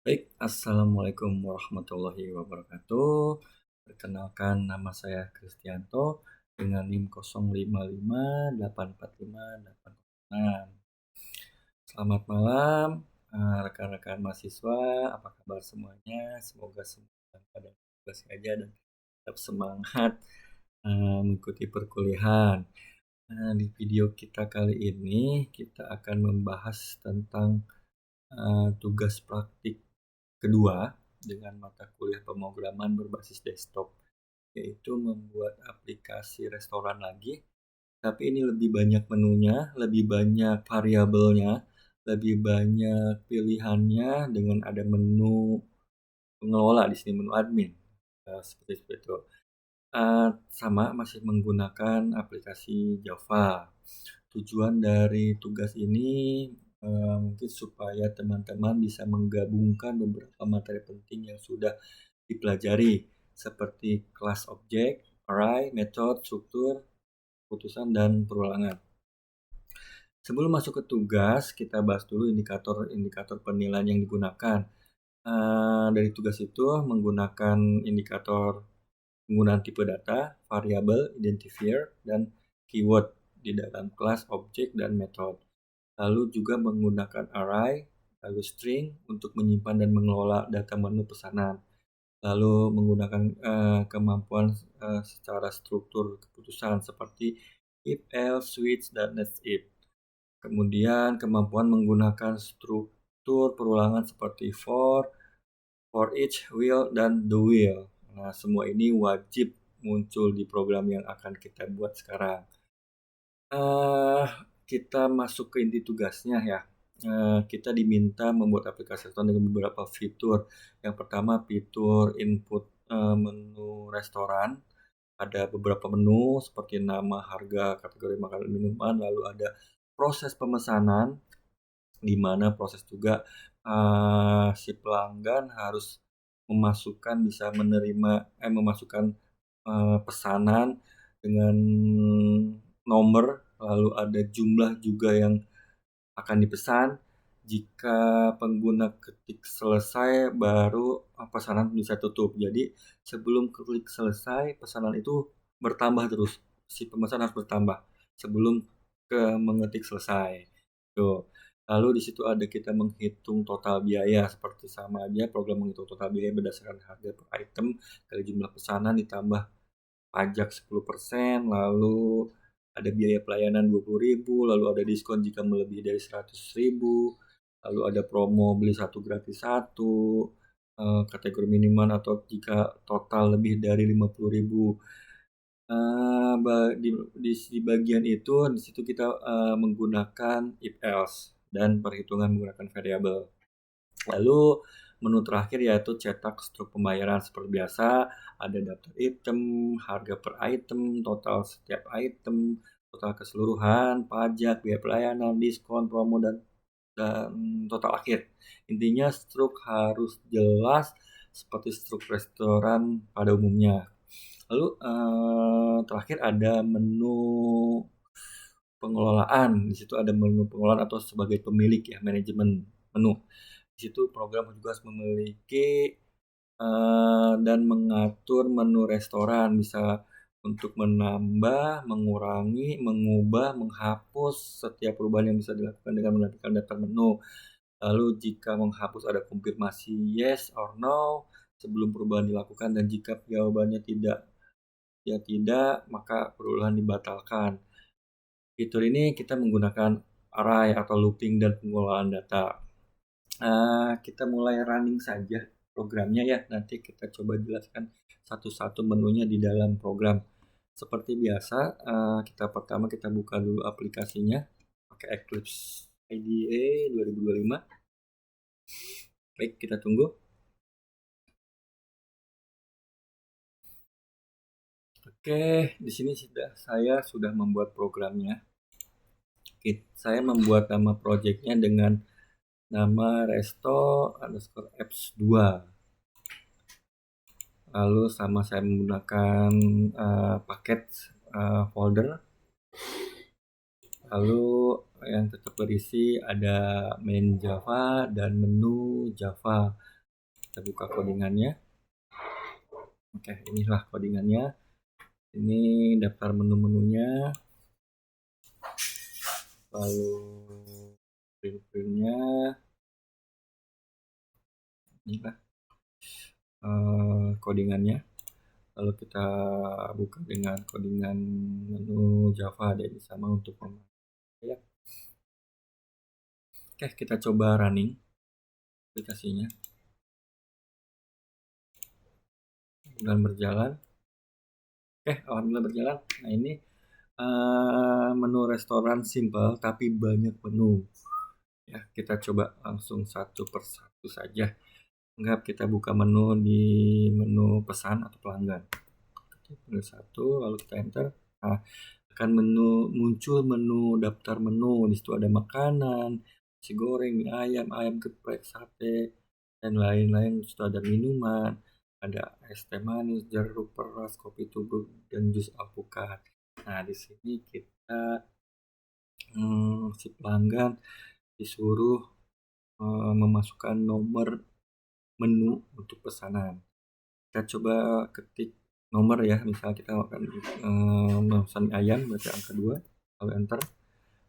Baik, assalamualaikum warahmatullahi wabarakatuh. Perkenalkan, nama saya Kristianto dengan NIM 0555845806. Selamat malam, rekan-rekan mahasiswa. Apa kabar semuanya? Semoga semua dalam keadaan baik saja dan tetap semangat mengikuti perkuliahan. Di video kita kali ini kita akan membahas tentang tugas praktik kedua dengan mata kuliah pemrograman berbasis desktop, yaitu membuat aplikasi restoran lagi, tapi ini lebih banyak menunya, lebih banyak variabelnya, lebih banyak pilihannya dengan ada menu pengelola di sini, menu admin, seperti itu. Sama masih menggunakan aplikasi Java. Tujuan dari tugas ini mungkin supaya teman-teman bisa menggabungkan beberapa materi penting yang sudah dipelajari seperti kelas objek, array, metode, struktur, putusan, dan perulangan. Sebelum masuk ke tugas, kita bahas dulu indikator-indikator penilaian yang digunakan. Dari tugas itu menggunakan indikator penggunaan tipe data, variabel, identifier, dan keyword di dalam kelas, objek, dan metode. Lalu juga menggunakan array, lalu string untuk menyimpan dan mengelola data menu pesanan. Lalu menggunakan kemampuan secara struktur keputusan seperti if, else, switch, dan next if. Kemudian kemampuan menggunakan struktur perulangan seperti for each, will, dan do will. Nah, semua ini wajib muncul di program yang akan kita buat sekarang. Kita masuk ke inti tugasnya ya. Kita diminta membuat aplikasi restoran dengan beberapa fitur. Yang pertama, fitur input menu restoran. Ada beberapa menu seperti nama, harga, kategori makanan, minuman. Lalu ada proses pemesanan, di mana proses juga si pelanggan harus bisa memasukkan pesanan dengan nomor, lalu ada jumlah juga yang akan dipesan. Jika pengguna ketik selesai, baru pesanan bisa tutup. Jadi sebelum klik selesai, pesanan itu bertambah terus. Si pemesan harus bertambah sebelum mengetik selesai. Tuh. Lalu di situ ada kita menghitung total biaya, seperti sama aja program menghitung total biaya berdasarkan harga per item kali jumlah pesanan ditambah pajak 10%, lalu ada biaya pelayanan 20.000, lalu ada diskon jika melebihi dari 100.000, lalu ada promo beli satu gratis satu, kategori minimal atau jika total lebih dari 50.000. Di bagian itu, di situ kita menggunakan if else dan perhitungan menggunakan variabel. Lalu menu terakhir yaitu cetak struk pembayaran seperti biasa, ada daftar item, harga per item, total setiap item, total keseluruhan, pajak, biaya pelayanan, diskon, promo, dan total akhir. Intinya struk harus jelas seperti struk restoran pada umumnya. Lalu terakhir ada menu pengelolaan. Di situ ada menu pengelolaan atau sebagai pemilik ya, manajemen menu. Di situ program juga harus memiliki dan mengatur menu restoran, bisa untuk menambah, mengurangi, mengubah, menghapus setiap perubahan yang bisa dilakukan dengan menampilkan daftar menu. Lalu jika menghapus ada konfirmasi yes or no sebelum perubahan dilakukan, dan jika jawabannya tidak, maka perubahan dibatalkan. Fitur ini kita menggunakan array atau looping dan pengelolaan data. Kita mulai running saja programnya ya. Nanti kita coba jelaskan satu-satu menunya di dalam program. Seperti biasa, pertama kita buka dulu aplikasinya pakai Eclipse IDE 2025. Baik, kita tunggu. Oke, di sini saya sudah membuat programnya. Saya membuat nama projectnya dengan nama resto_apps2. Lalu sama saya menggunakan paket folder. Lalu yang tetap berisi ada main Java dan menu Java. kita buka codingannya. Oke, inilah codingannya. Ini daftar menu-menunya, lalu print-printnya, inilah codingannya. Lalu kita buka dengan codingan menu Java dan sama untuk ya. Oke, kita coba running aplikasinya dan berjalan. Oke, alhamdulillah berjalan. Nah, ini menu restoran simple tapi banyak menu. Ya, kita coba langsung satu persatu saja. Enggak, kita buka menu di menu pesan atau pelanggan. Menu satu, lalu kita enter. Nah, akan muncul menu daftar menu. Di situ ada makanan, nasi goreng, mie ayam, ayam geprek, sate, dan lain-lain. Di situ ada minuman, ada es teh manis, jeruk peras, kopi tubruk, dan jus alpukat. Nah, di sini kita si pelanggan disuruh memasukkan nomor menu untuk pesanan. Kita coba ketik nomor ya, misalnya kita akan memesan mie ayam, berarti angka 2, lalu enter,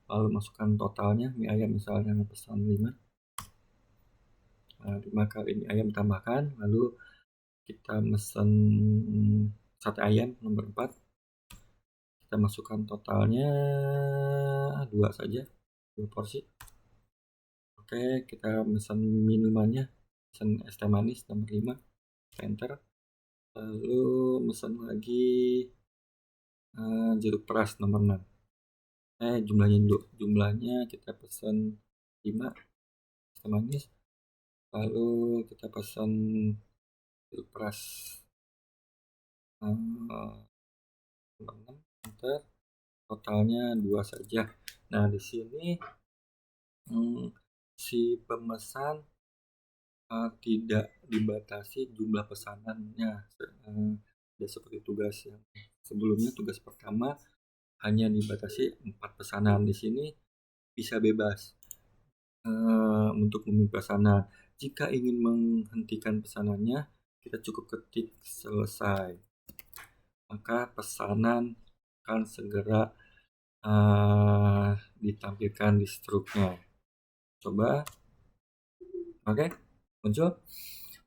lalu masukkan totalnya. Mie ayam misalnya pesan 5, 5 kali mie ayam tambahkan, lalu kita mesen sate ayam nomor 4, kita masukkan totalnya 2 saja, 2 porsi. Oke, kita pesan minumannya, pesan es teh manis nomor 5, kita enter, lalu pesan lagi jeruk peras nomor 6. Jumlahnya dulu, jumlahnya kita pesan 5 es teh manis, lalu kita pesan jeruk peras nomor 6, enter, totalnya 2 saja. Nah, di sini si pemesan tidak dibatasi jumlah pesanannya. Seperti tugas yang sebelumnya, tugas pertama hanya dibatasi 4 pesanan. Di sini bisa bebas untuk memilih pesanan. Jika ingin menghentikan pesanannya, kita cukup ketik selesai. Maka pesanan akan segera ditampilkan di struknya. Coba. Oke, muncul.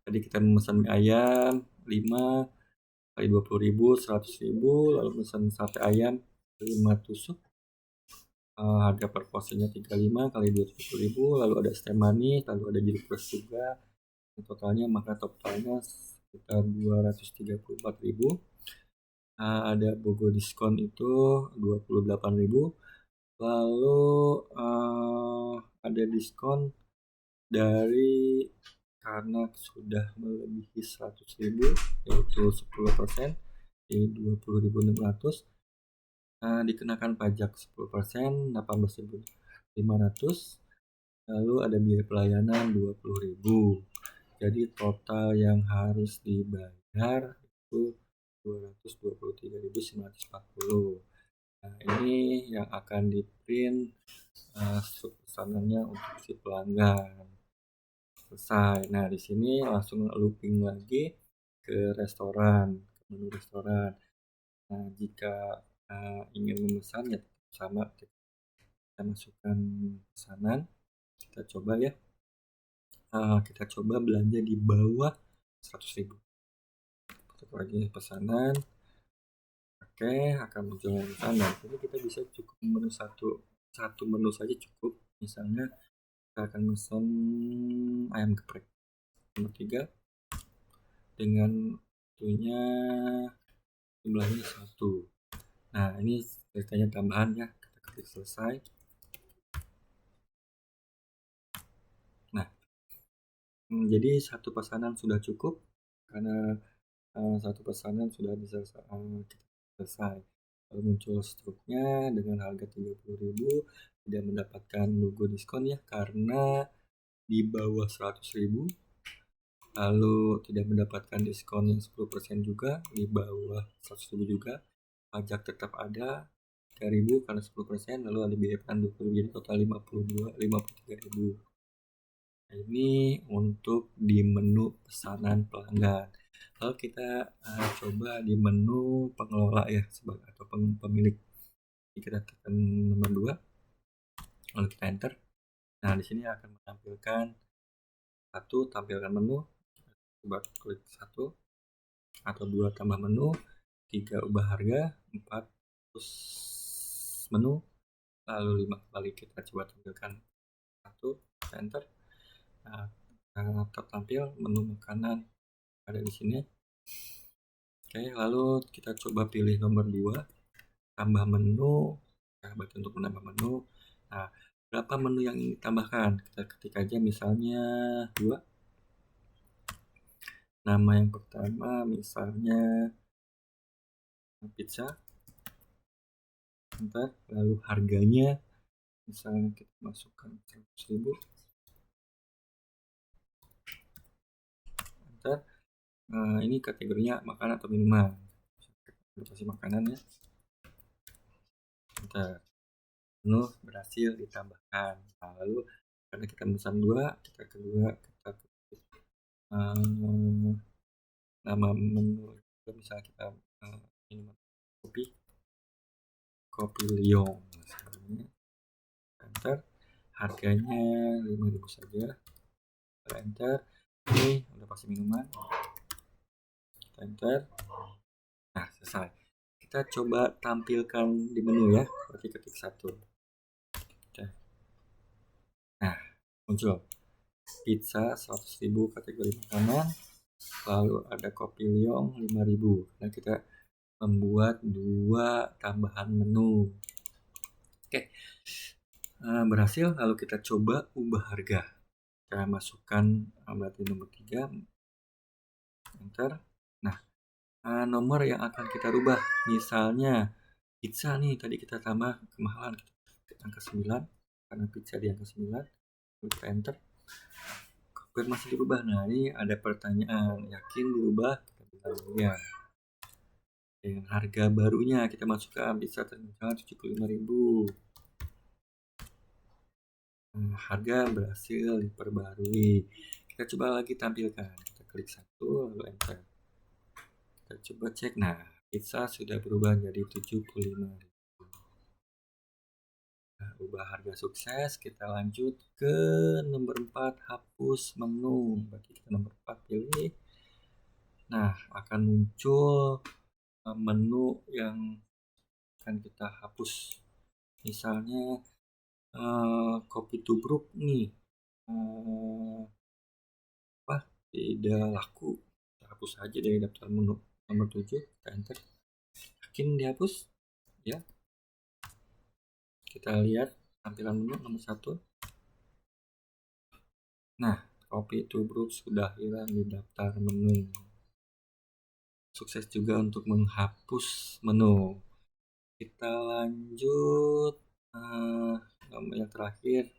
Tadi kita memesan mie ayam 5 kali 20.000, 100.000, lalu pesan sate ayam 5 tusuk. Harga per porsinya 35 kali 270.000, lalu ada es teh manis, lalu ada jeruk peras juga. Totalnya sekitar 234.000. Ada BOGO diskon itu 28.000. Lalu ada diskon dari karena sudah melebihi 100.000, yaitu 10%, di 20.600. Dikenakan pajak 10%, 18.500. Lalu ada biaya pelayanan 20.000. Jadi total yang harus dibayar itu 223.940. Nah, ini yang akan di-print pesanannya untuk si pelanggan. Selesai. Nah, di sini langsung looping lagi ke restoran, ke menu restoran. Nah, jika ingin memesan ya sama, kita masukkan pesanan. Kita coba ya. Kita coba belanja di bawah 100.000. Kita lagi pesanan. Oke, akan muncul pesanan. Jadi kita bisa cukup menu satu menu saja cukup. Misalnya kita akan pesan ayam geprek nomor 3 dengan itunya jumlahnya 1. Nah, ini ceritanya tambahan ya. Kita klik selesai. Nah, jadi satu pesanan sudah cukup karena satu pesanan sudah bisa selesai. Lalu muncul struknya dengan harga 30.000, tidak mendapatkan logo diskon ya karena di bawah 100.000. Lalu tidak mendapatkan diskon yang 10% juga, di bawah 100.000 juga. Pajak tetap ada 3.000 karena 10%, lalu ada biaya 20.000, jadi total 53.000. Ini untuk di menu pesanan pelanggan. Lalu kita coba di menu pengelola ya, atau pemilik. Jadi kita tekan nomor 2, lalu kita enter. Nah, di sini akan menampilkan tampilkan menu. Coba klik 1 atau 2 tambah menu, 3 ubah harga, 4 terus menu, lalu 5 kembali. Kita coba tampilkan 1, enter. Nah, tertampil menu makanan ada di sini. Oke, lalu kita coba pilih nomor 2, tambah menu. Nah, berarti untuk menambah menu. Nah, berapa menu yang ingin ditambahkan? Kita ketik aja misalnya 2. Nama yang pertama misalnya pizza. Enter. Lalu harganya misalnya kita masukkan 100.000. Enter. Ini kategorinya makanan atau minuman. Kasih makanan ya. Enter. Menu berhasil ditambahkan. Nah, lalu karena kita pesan 2, kita kedua kita ketik nama menu, misalnya kita minuman kopi Lyon misalnya. Enter. Harganya 5.000 saja. Enter. Ini udah pasti minuman. Enter. Nah, selesai. Kita coba tampilkan di menu ya. Berarti ketik 1. Oke. Nah, muncul pizza 100.000 kategori makanan. Lalu ada kopi Lyon 5.000. Nah, kita membuat 2 tambahan menu. Oke. Berhasil. Lalu kita coba ubah harga. Kita masukkan berarti nomor 3. Enter. Nah, nomor yang akan kita rubah, misalnya pizza nih tadi kita tambah kemahalan, kita angka 9 karena pizza di angka 9. Kita enter. Konfirmasi dirubah. Nah, ini ada pertanyaan, yakin dirubah? Kita bilang ya. Dengan harga barunya kita masukkan pizza terminal 75.000. Harga berhasil diperbarui. Kita coba lagi tampilkan. Kita klik 1 lalu enter. Kita coba cek. Nah, pizza sudah berubah jadi 75.000. Nah, ubah harga sukses. Kita lanjut ke nomor 4, hapus menu. Berarti kita nomor 4 pilih. Nah, akan muncul menu yang akan kita hapus. Misalnya kopi tubruk nih tidak laku, kita hapus aja dari daftar menu. Nomor 7 kita enter. Yakin dihapus ya. Kita lihat tampilan menu nomor 1. Nah, kopi tubruk sudah hilang di daftar menu. Sukses juga untuk menghapus menu. Kita lanjut nomor yang terakhir,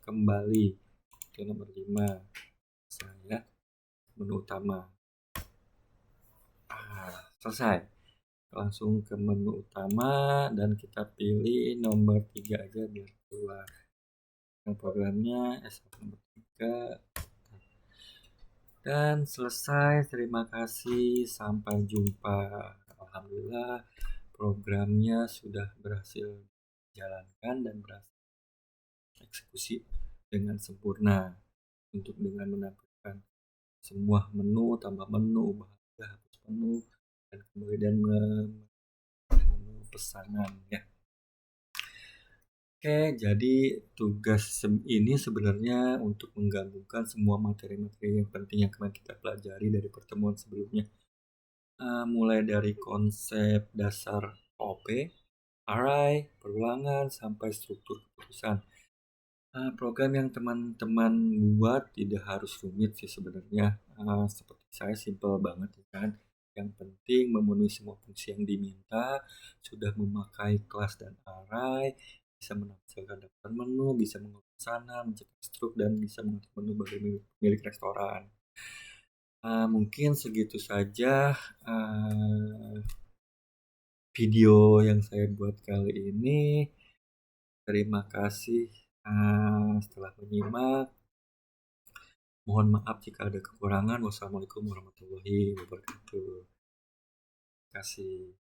kembali ke nomor 5. Saya menu utama. Selesai. Langsung ke menu utama dan kita pilih nomor 3 aja biar keluar. Programnya S1 nomor 3. Dan selesai. Terima kasih. Sampai jumpa. Alhamdulillah programnya sudah berhasil dijalankan dan berhasil eksekusi dengan sempurna untuk dengan menampilkan semua menu, tambah menu, ubah harga, hapus menu, dan kemudian menu pesanan ya. Oke, jadi tugas ini sebenarnya untuk menggabungkan semua materi-materi yang penting yang kemarin kita pelajari dari pertemuan sebelumnya. Mulai dari konsep dasar OP, array, perulangan, sampai struktur keputusan. Program yang teman-teman buat tidak harus rumit sih sebenarnya. Seperti saya simple banget ya kan. Yang penting memenuhi semua fungsi yang diminta, sudah memakai kelas dan array, bisa menampilkan daftar menu, bisa mengolah pesanan, mencetak struk, dan bisa mengatur menu bagi milik restoran. Mungkin segitu saja video yang saya buat kali ini. Terima kasih setelah menyimak. Mohon maaf jika ada kekurangan. Wassalamualaikum warahmatullahi wabarakatuh. Terima kasih.